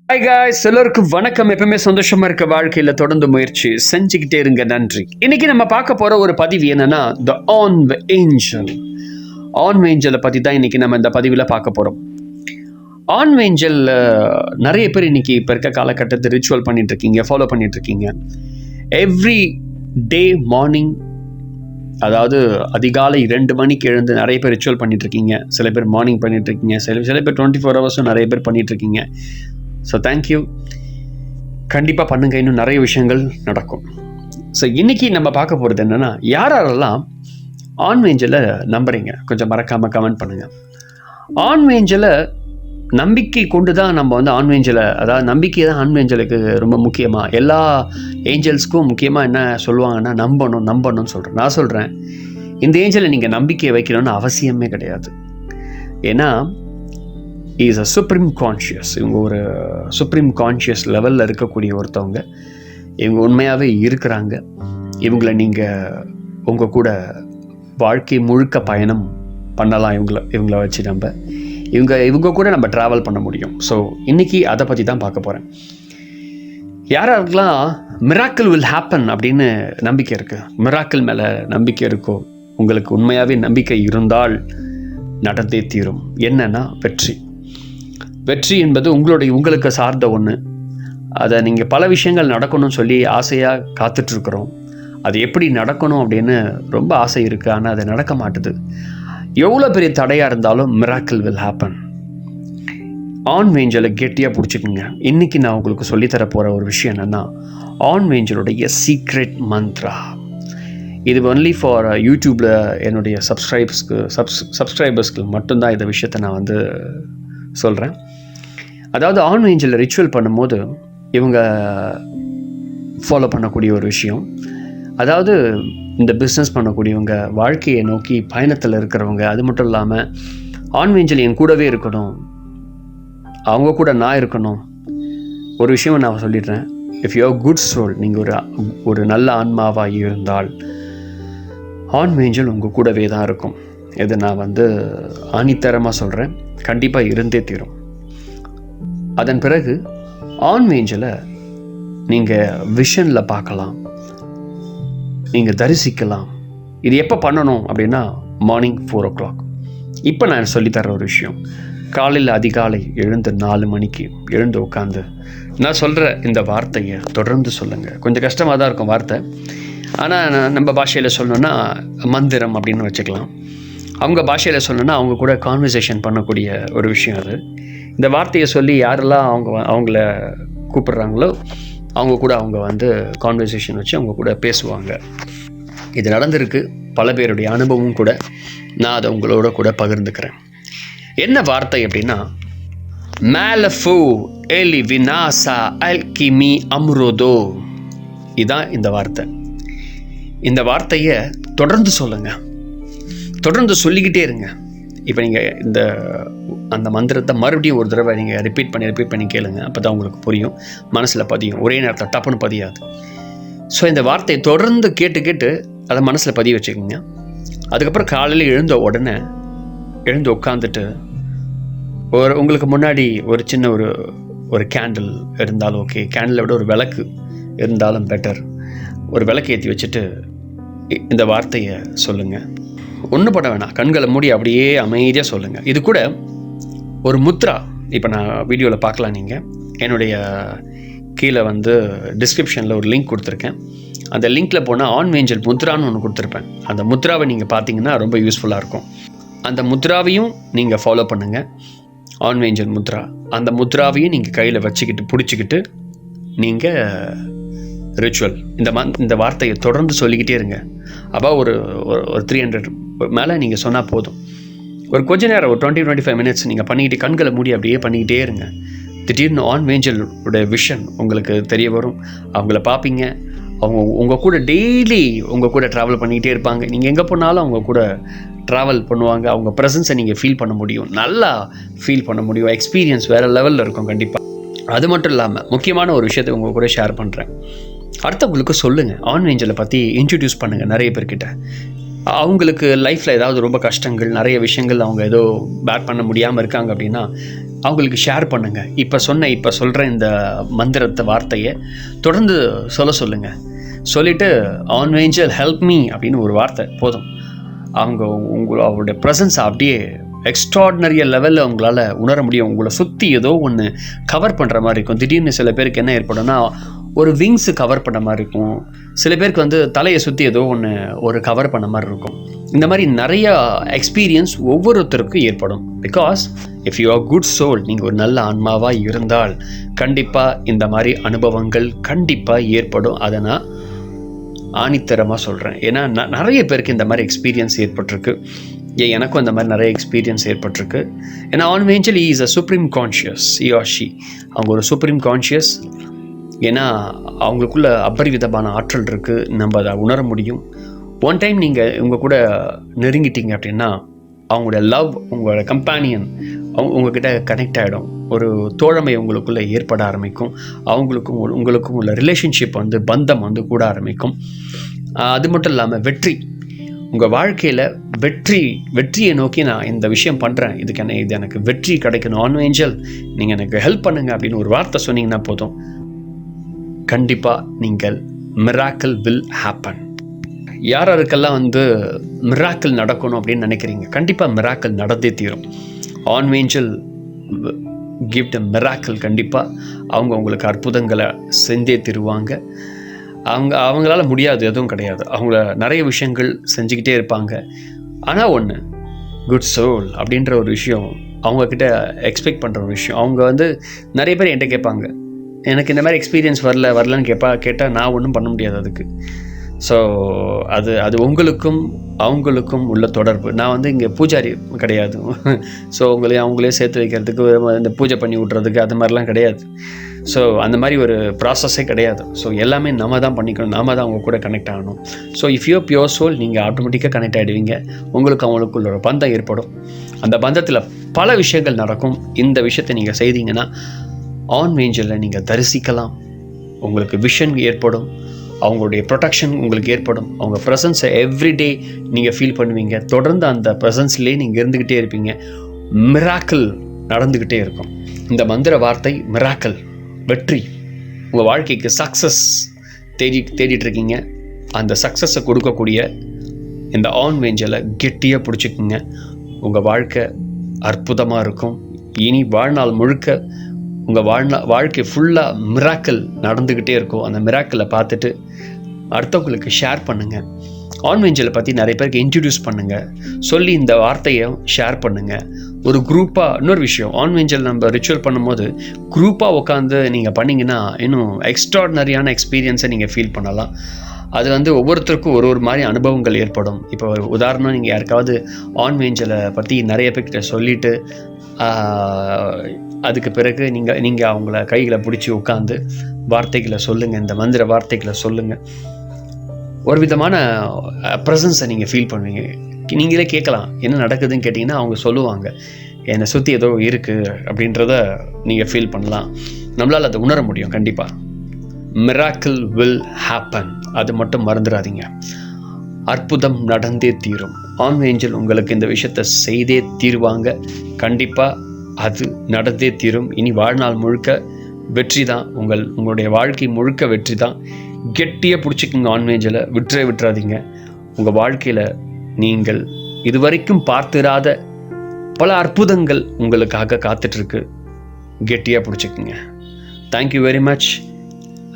Hi guys, எல்லோருக்கும் வணக்கம். எப்பவுமே சந்தோஷமா இருக்க வாழ்க்கையில தொடர்ந்து முயற்சி செஞ்சுக்கிட்டே இருங்க. நன்றி. இன்னைக்கு நம்ம பார்க்க போற ஒரு பதிவு என்னன்னா, த ஆன் ஏஞ்சல். ஆன் ஏஞ்சலை பத்தி தான் இன்னைக்கு நம்ம இந்த பதிவில் பார்க்க போறோம். ஆன் ஏஞ்சல் நிறைய பேர் இன்னைக்கு இப்போ இருக்க காலகட்டத்தை ரிச்சுவல் பண்ணிட்டு இருக்கீங்க, ஃபாலோ பண்ணிட்டு இருக்கீங்க. எவ்ரி டே மார்னிங், அதாவது அதிகாலை 2 மணிக்கு எழுந்து நிறைய பேர் ரிச்சுவல் பண்ணிட்டு இருக்கீங்க. சில பேர் மார்னிங் பண்ணிட்டு இருக்கீங்க, சில பேர் 24 ஹவர்ஸும் நிறைய பேர் பண்ணிட்டு இருக்கீங்க. So thank you. கண்டிப்பாக பண்ணுங்கள், இன்னும் நிறைய விஷயங்கள் நடக்கும். ஸோ இன்றைக்கி நம்ம பார்க்க போகிறது என்னென்னா, யாரெல்லாம் ஆன் ஏஞ்சலை நம்புறீங்க கொஞ்சம் மறக்காமல் கமெண்ட் பண்ணுங்கள். ஆன் ஏஞ்சலை நம்பிக்கை கொண்டு தான் நம்ம வந்து ஆன் ஏஞ்சலை, அதாவது நம்பிக்கை தான் ஆன் ஏஞ்சலுக்கு ரொம்ப முக்கியமாக. எல்லா ஏஞ்சல்ஸ்க்கும் முக்கியமாக என்ன சொல்லுவாங்கன்னா, நம்பணும்னு சொல்கிறேன். நான் சொல்கிறேன், இந்த ஏஞ்சலை நீங்கள் நம்பிக்கையை வைக்கணும்னு அவசியமே கிடையாது. ஏன்னா இஸ் அ சுப்ரீம் கான்ஷியஸ். இவங்க ஒரு சுப்ரீம் கான்ஷியஸ் லெவலில் இருக்கக்கூடிய ஒருத்தவங்க. இவங்க உண்மையாகவே இருக்கிறாங்க. இவங்களை நீங்கள் உங்கள் கூட வாழ்க்கை முழுக்க பயணம் பண்ணலாம். இவங்கள வச்சு இவங்க கூட நம்ம ட்ராவல் பண்ண முடியும். ஸோ இன்றைக்கி அதை பற்றி தான் பார்க்க போகிறேன். யாராருக்கெல்லாம் மிராக்கிள் வில் ஹேப்பன் அப்படின்னு நம்பிக்கை இருக்குது, மிராக்கிள் மேலே நம்பிக்கை இருக்கோ, உங்களுக்கு உண்மையாகவே நம்பிக்கை இருந்தால் நடந்தே தீரும். என்னன்னா வெற்றி என்பது உங்களுக்கு சார்ந்த ஒன்று. அதை நீங்கள் பல விஷயங்கள் நடக்கணும்னு சொல்லி ஆசையாக காத்துட்ருக்குறோம். அது எப்படி நடக்கணும் அப்படின்னு ரொம்ப ஆசை இருக்குது, ஆனால் அது நடக்க மாட்டுது. எவ்வளோ பெரிய தடையாக இருந்தாலும் மிராக்கிள் வில் ஹேப்பன். ஆன் ஏஞ்சலை கெட்டியாக பிடிச்சிக்குங்க. இன்றைக்கி நான் உங்களுக்கு சொல்லித்தர போகிற ஒரு விஷயம் என்னென்னா, ஆன் ஏஞ்சலுடைய சீக்ரெட் மந்த்ரா. இது ஒன்லி ஃபார் யூடியூப்பில் என்னுடைய சப்ஸ்கிரைபர்ஸ்க்கு மட்டும்தான் இந்த விஷயத்தை நான் வந்து சொல்கிறேன். அதாவது ஆன் ஏஞ்சலில் ரிச்சுவல் பண்ணும்போது இவங்க ஃபாலோ பண்ணக்கூடிய ஒரு விஷயம், அதாவது இந்த பிஸ்னஸ் பண்ணக்கூடியவங்க, வாழ்க்கையை நோக்கி பயணத்தில் இருக்கிறவங்க, அது மட்டும் இல்லாமல் ஆன் ஏஞ்சல் என் கூடவே இருக்கணும், அவங்க கூட நான் இருக்கணும். ஒரு விஷயம் நான் சொல்லிடுறேன், if you are good soul, நீங்கள் ஒரு நல்ல ஆன்மாவாக இருந்தால் ஆன் ஏஞ்சல் உங்கள் கூடவே தான் இருக்கும். இது நான் வந்து ஆணித்தரமாக சொல்கிறேன், கண்டிப்பாக இருந்தே தீரும். அதன் பிறகு ஆன் ஏஞ்சலை நீங்கள் விஷனில் பார்க்கலாம், நீங்கள் தரிசிக்கலாம். இது எப்போ பண்ணணும் அப்படின்னா, மார்னிங் 4 o'clock. இப்போ நான் சொல்லித்தர ஒரு விஷயம், காலையில் அதிகாலை எழுந்து 4 மணிக்கு எழுந்து உட்காந்து நான் சொல்கிற இந்த வார்த்தையை தொடர்ந்து சொல்லுங்கள். கொஞ்சம் கஷ்டமாக தான் இருக்கும் வார்த்தை, ஆனால் நம்ம பாஷையில் சொல்லணுன்னா மந்திரம் அப்படின்னு வச்சுக்கலாம். அவங்க பாஷையில் சொல்லணுன்னா அவங்க கூட கான்வர்சேஷன் பண்ணக்கூடிய ஒரு விஷயம் அது. இந்த வார்த்தையை சொல்லி யாரெல்லாம் அவங்கள கூப்பிட்றாங்களோ அவங்க கூட அவங்க வந்து கான்வர்சேஷன் வச்சு அவங்க கூட பேசுவாங்க. இது நடந்திருக்கு, பல பேருடைய அனுபவமும் கூட. நான் அதை உங்களோட கூட பகிர்ந்துக்கிறேன். என்ன வார்த்தை அப்படின்னா, மேலஃபு எலி வினாசா அல்கிமி அம்ரோதோ. இதுதான் இந்த வார்த்தை. இந்த வார்த்தையை தொடர்ந்து சொல்லுங்கள், தொடர்ந்து சொல்லிக்கிட்டே இருங்க. இப்போ நீங்கள் அந்த மந்திரத்தை மறுபடியும் ஒரு தடவை நீங்கள் ரிப்பீட் பண்ணி கேளுங்க. அப்போ தான் உங்களுக்கு புரியும், மனசில் பதியும். ஒரே நேரத்தில் டப்புன்னு பதியாது. ஸோ இந்த வார்த்தையை தொடர்ந்து கேட்டு அதை மனசில் பதிய வச்சுக்கோங்க. அதுக்கப்புறம் காலையில் எழுந்து உட்காந்துட்டு உங்களுக்கு முன்னாடி ஒரு சின்ன ஒரு கேண்டில் இருந்தாலும் ஓகே, கேண்டிலை விட ஒரு விளக்கு இருந்தாலும் பெட்டர். ஒரு விளக்கு ஏற்றி வச்சுட்டு இந்த வார்த்தையை சொல்லுங்கள். ஒன்றும் பண்ண வேணாம், கண்களை மூடி அப்படியே அமைதியாக சொல்லுங்கள். இது கூட ஒரு முத்ரா, இப்போ நான் வீடியோவில் பார்க்கலாம். நீங்கள் என்னுடைய கீழே வந்து டிஸ்கிரிப்ஷனில் ஒரு லிங்க் கொடுத்துருக்கேன். அந்த லிங்க்கில் போனால் ஆன் ஏஞ்சல் முத்ரான்னு ஒன்று கொடுத்துருப்பேன். அந்த முத்ராவை நீங்கள் பார்த்தீங்கன்னா ரொம்ப யூஸ்ஃபுல்லாக இருக்கும். அந்த முத்ராவையும் நீங்கள் ஃபாலோ பண்ணுங்கள், ஆன் ஏஞ்சல் முத்ரா. அந்த முத்ராவையும் நீங்கள் கையில் பிடிச்சிக்கிட்டு நீங்கள் ரிச்சுவல் இந்த வார்த்தையை தொடர்ந்து சொல்லிக்கிட்டே இருங்க. அப்போ ஒரு 300 மேலே நீங்கள் சொன்னால் போதும். ஒரு கொஞ்ச நேரம், ஒரு 20-25 மினிட்ஸ் நீங்கள் பண்ணிக்கிட்டு கண்களை மூடி அப்படியே பண்ணிக்கிட்டே இருங்க. திடீர்னு ஆன் ஏஞ்சலோட விஷன் உங்களுக்கு தெரிய வரும். அவங்கள பார்ப்பீங்க, அவங்க உங்கள் கூட டெய்லி உங்கள் கூட ட்ராவல் பண்ணிக்கிட்டே இருப்பாங்க. நீங்கள் எங்கே போனாலும் அவங்க கூட ட்ராவல் பண்ணுவாங்க. அவங்க ப்ரெசன்ஸை நீங்கள் ஃபீல் பண்ண முடியும், நல்லா ஃபீல் பண்ண முடியும். எக்ஸ்பீரியன்ஸ் வேறு லெவலில் இருக்கும் கண்டிப்பாக. அது மட்டும் இல்லாமல் முக்கியமான ஒரு விஷயத்தை உங்கள் கூட ஷேர் பண்ணுறேன். அடுத்தவங்களுக்கு சொல்லுங்கள், ஆன் ஏஞ்சலை பற்றி இன்ட்ரடியூஸ் பண்ணுங்கள் நிறைய பேர்கிட்ட. அவங்களுக்கு லைஃப்பில் ஏதாவது ரொம்ப கஷ்டங்கள், நிறைய விஷயங்கள் அவங்க ஏதோ பேட் பண்ண முடியாமல் இருக்காங்க அப்படின்னா அவங்களுக்கு ஷேர் பண்ணுங்கள். இப்போ சொல்கிற இந்த வார்த்தையை தொடர்ந்து சொல்லுங்கள். சொல்லிவிட்டு ஆன் ஏஞ்சல் ஹெல்ப் மீ அப்படின்னு ஒரு வார்த்தை போதும். அவங்களுடைய ப்ரெசன்ஸ் அப்படியே எக்ஸ்ட்ராடினரிய லெவலில் உங்களால் உணர முடியும். உங்களை சுற்றி ஏதோ ஒன்று கவர் பண்ணுற மாதிரி இருக்கும். திடீர்னு சில பேருக்கு என்ன ஏற்படும்னா ஒரு விங்ஸு கவர் பண்ண மாதிரி இருக்கும். சில பேருக்கு தலையை சுற்றி ஏதோ ஒரு கவர் பண்ண மாதிரி இருக்கும். இந்த மாதிரி நிறைய எக்ஸ்பீரியன்ஸ் ஒவ்வொருத்தருக்கும் ஏற்படும். Because if you are good soul, நீங்கள் ஒரு நல்ல ஆன்மாவாக இருந்தால் கண்டிப்பாக இந்த மாதிரி அனுபவங்கள் கண்டிப்பாக ஏற்படும். அதை நான் ஆணித்தரமாக சொல்கிறேன். ஏன்னா நிறைய பேருக்கு இந்த மாதிரி எக்ஸ்பீரியன்ஸ் ஏற்பட்டிருக்கு. எனக்கும் அந்த மாதிரி நிறைய எக்ஸ்பீரியன்ஸ் ஏற்பட்டிருக்கு. ஏன்னா on angel is a supreme conscious, he or she. அவங்க ஒரு சுப்ரீம் கான்ஷியஸ். ஏன்னா அவங்களுக்குள்ள அபரிவிதமான ஆற்றல் இருக்குது. நம்ம அதை உணர முடியும். ஒன் டைம் நீங்கள் இவங்க கூட நெருங்கிட்டீங்க அப்படின்னா அவங்களோட லவ், உங்களோட கம்பேனியன் உங்ககிட்ட கனெக்ட் ஆகிடும். ஒரு தோழமை உங்களுக்குள்ளே ஏற்பட ஆரம்பிக்கும். உங்களுக்கும் உள்ள ரிலேஷன்ஷிப் பந்தம் கூட ஆரம்பிக்கும். அது மட்டும் இல்லாமல் வெற்றி, உங்கள் வாழ்க்கையில் வெற்றியை நோக்கி நான் இந்த விஷயம் பண்ணுறேன், இது எனக்கு வெற்றி கிடைக்கணும், ஆன் ஏஞ்சல் நீங்கள் எனக்கு ஹெல்ப் பண்ணுங்க அப்படின்னு ஒரு வார்த்தை சொன்னீங்கன்னா போதும், கண்டிப்பாக நீங்கள் மிராக்கிள் வில் ஹேப்பன். யாருக்கெல்லாம் மிராக்கிள் நடக்கணும் அப்படின்னு நினைக்கிறீங்க, கண்டிப்பாக மிராக்கிள் நடந்தே தீரும். On angel give the miracle. கண்டிப்பாக அவங்க உங்களுக்கு அற்புதங்களை செஞ்சே தருவாங்க. அவங்களால முடியாது எதுவும் கிடையாது. அவங்கள நிறைய விஷயங்கள் செஞ்சுக்கிட்டே இருப்பாங்க. ஆனால் ஒன்று, குட் சோல் அப்படின்ற ஒரு விஷயம் அவங்கக்கிட்ட எக்ஸ்பெக்ட் பண்ணுற ஒரு விஷயம். அவங்க நிறைய பேர் என்கிட்ட கேட்பாங்க, எனக்கு இந்த மாதிரி எக்ஸ்பீரியன்ஸ் வரலன்னு கேட்டால் நான் ஒன்றும் பண்ண முடியாது அதுக்கு. ஸோ அது உங்களுக்கும் அவங்களுக்கும் உள்ள தொடர்பு. நான் இங்கே பூஜாரி கிடையாது. ஸோ அவங்களே சேர்த்து வைக்கிறதுக்கு, இந்த பூஜை பண்ணி விட்றதுக்கு அது மாதிரிலாம் கிடையாது. ஸோ அந்த மாதிரி ஒரு ப்ராசஸே கிடையாது. ஸோ எல்லாமே நம்ம தான் பண்ணிக்கணும், நாம தான் அவங்க கூட கனெக்ட் ஆகணும். So if you pure soul, நீங்கள் ஆட்டோமேட்டிக்காக கனெக்ட் ஆகிடுவீங்க. அவங்களுக்குள்ள ஒரு பந்தம் ஏற்படும். அந்த பந்தத்தில் பல விஷயங்கள் நடக்கும். இந்த விஷயத்தை நீங்கள் செய்தீங்கன்னா ஆன் ஏஞ்சலில் நீங்கள் தரிசிக்கலாம். உங்களுக்கு விஷன் ஏற்படும். அவங்களுடைய ப்ரொடெக்ஷன் உங்களுக்கு ஏற்படும். அவங்க ப்ரெசன்ஸை எவ்ரிடே நீங்கள் ஃபீல் பண்ணுவீங்க. தொடர்ந்து அந்த ப்ரெசன்ஸ்லேயே நீங்கள் இருந்துக்கிட்டே இருப்பீங்க. மிராக்கிள் நடந்துக்கிட்டே இருக்கும். இந்த மந்திர வார்த்தை மிராக்கிள், வெற்றி. உங்கள் வாழ்க்கைக்கு சக்ஸஸ் தேடிட்டு இருக்கீங்க. அந்த சக்ஸஸை கொடுக்கக்கூடிய இந்த ஆன் ஏஞ்சலை கெட்டியாக பிடிச்சிக்குங்க. உங்கள் வாழ்க்கை அற்புதமாக இருக்கும். இனி வாழ்நாள் முழுக்க உங்கள் வாழ்க்கை ஃபுல்லாக மிராக்கிள் நடந்துக்கிட்டே இருக்கும். அந்த மிராக்கிளை பார்த்துட்டு அடுத்தவங்களுக்கு ஷேர் பண்ணுங்கள். ஆன் ஏஞ்சலை பற்றி நிறைய பேருக்கு இன்ட்ரடியூஸ் பண்ணுங்கள். சொல்லி இந்த வார்த்தையை ஷேர் பண்ணுங்கள். ஒரு குரூப்பாக, இன்னொரு விஷயம், ஆன் ஏஞ்சல் நம்ம ரிச்சுவல் பண்ணும்போது குரூப்பாக உட்காந்து நீங்கள் பண்ணிங்கன்னா இன்னும் எக்ஸ்ட்ராடினரியான எக்ஸ்பீரியன்ஸை நீங்கள் ஃபீல் பண்ணலாம். அது ஒவ்வொருத்தருக்கும் ஒரு மாதிரி அனுபவங்கள் ஏற்படும். இப்போ உதாரணம், நீங்கள் யாருக்காவது ஆன் ஏஞ்சலை பற்றி நிறைய பேர்கிட்ட சொல்லிவிட்டு அதுக்கு பிறகு நீங்கள் அவங்கள கைகளை பிடிச்சி உட்காந்து வார்த்தைகளை சொல்லுங்கள், இந்த மந்திர வார்த்தைகளை சொல்லுங்கள். ஒரு விதமான ப்ரெசன்ஸை நீங்கள் ஃபீல் பண்ணுவீங்க. நீங்களே கேட்கலாம், என்ன நடக்குதுன்னு கேட்டிங்கன்னா அவங்க சொல்லுவாங்க, என்னை சுற்றி ஏதோ இருக்குது அப்படின்றத நீங்கள் ஃபீல் பண்ணலாம். நம்மளால் அதை உணர முடியும். கண்டிப்பாக மிராக்கிள் வில் ஹேப்பன். அது மட்டும் மறந்துடாதீங்க. அற்புதம் நடந்தே தீரும். ஆன் ஏஞ்சல் உங்களுக்கு இந்த விஷயத்தை செய்தே தீருவாங்க. கண்டிப்பாக அது நடந்தே தீரும். இனி வாழ்நாள் முழுக்க வெற்றி தான். உங்களுடைய வாழ்க்கை முழுக்க வெற்றி தான். கெட்டியாக பிடிச்சிக்குங்க ஆன் ஏஞ்சலை, விட்டுறாதீங்க. உங்கள் வாழ்க்கையில் நீங்கள் இதுவரைக்கும் பார்த்திராத பல அற்புதங்கள் உங்களுக்காக காத்துட்ருக்கு. கெட்டியாக பிடிச்சிக்குங்க. Thank you very much.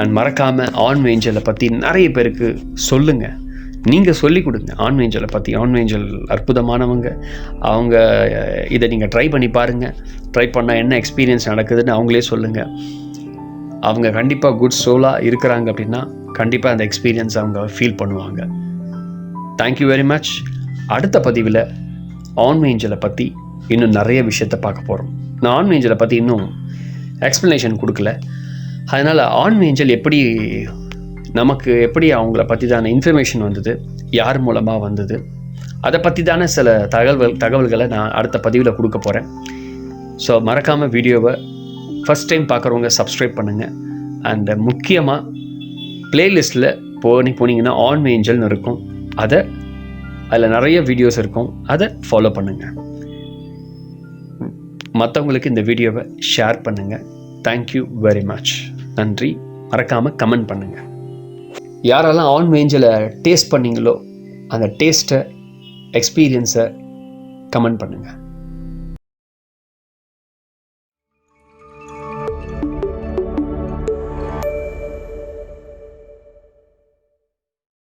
அண்ட் மறக்காமல் ஆன் ஏஞ்சலை பற்றி நிறைய பேருக்கு சொல்லுங்கள். நீங்கள் சொல்லிக் கொடுங்க ஆன் ஏஞ்சலை பற்றி. ஆன் ஏஞ்சல் அற்புதமானவங்க. அவங்க இதை நீங்கள் ட்ரை பண்ணி பாருங்கள். ட்ரை பண்ணால் என்ன எக்ஸ்பீரியன்ஸ் நடக்குதுன்னு அவங்களே சொல்லுங்கள். அவங்க கண்டிப்பாக குட் சோலாக இருக்கிறாங்க அப்படின்னா கண்டிப்பாக அந்த எக்ஸ்பீரியன்ஸ் அவங்க ஃபீல் பண்ணுவாங்க. Thank you very much. அடுத்த பதிவில் ஆன் ஏஞ்சலை பற்றி இன்னும் நிறைய விஷயத்தை பார்க்க போகிறோம். நான் ஆன் ஏஞ்சலை பற்றி இன்னும் எக்ஸ்ப்ளனேஷன் கொடுக்கல. அதனால் ஆன் ஏஞ்சல் நமக்கு எப்படி அவங்கள பற்றி தான இன்ஃபர்மேஷன் வந்தது, யார் மூலமாக வந்தது, அதை பற்றி தானே சில தகவல்களை நான் அடுத்த பதிவில் கொடுக்க போகிறேன். ஸோ மறக்காமல் வீடியோவை ஃபஸ்ட் டைம் பார்க்குறவங்க சப்ஸ்கிரைப் பண்ணுங்கள். அண்ட் முக்கியமாக ப்ளேலிஸ்ட்டில் போனீங்கன்னா ஆன் ஏஞ்சல்னு இருக்கும். அதில் நிறைய வீடியோஸ் இருக்கும். அதை ஃபாலோ பண்ணுங்கள். மற்றவங்களுக்கு இந்த வீடியோவை ஷேர் பண்ணுங்கள். Thank you very much. நன்றி. மறக்காமல் கமெண்ட் பண்ணுங்கள். யாரெல்லாம் ஆன் ஏஞ்சலை டேஸ்ட் பண்ணிங்களோ அந்த டேஸ்ட்டை எக்ஸ்பீரியன்ஸை கமெண்ட் பண்ணுங்கள்.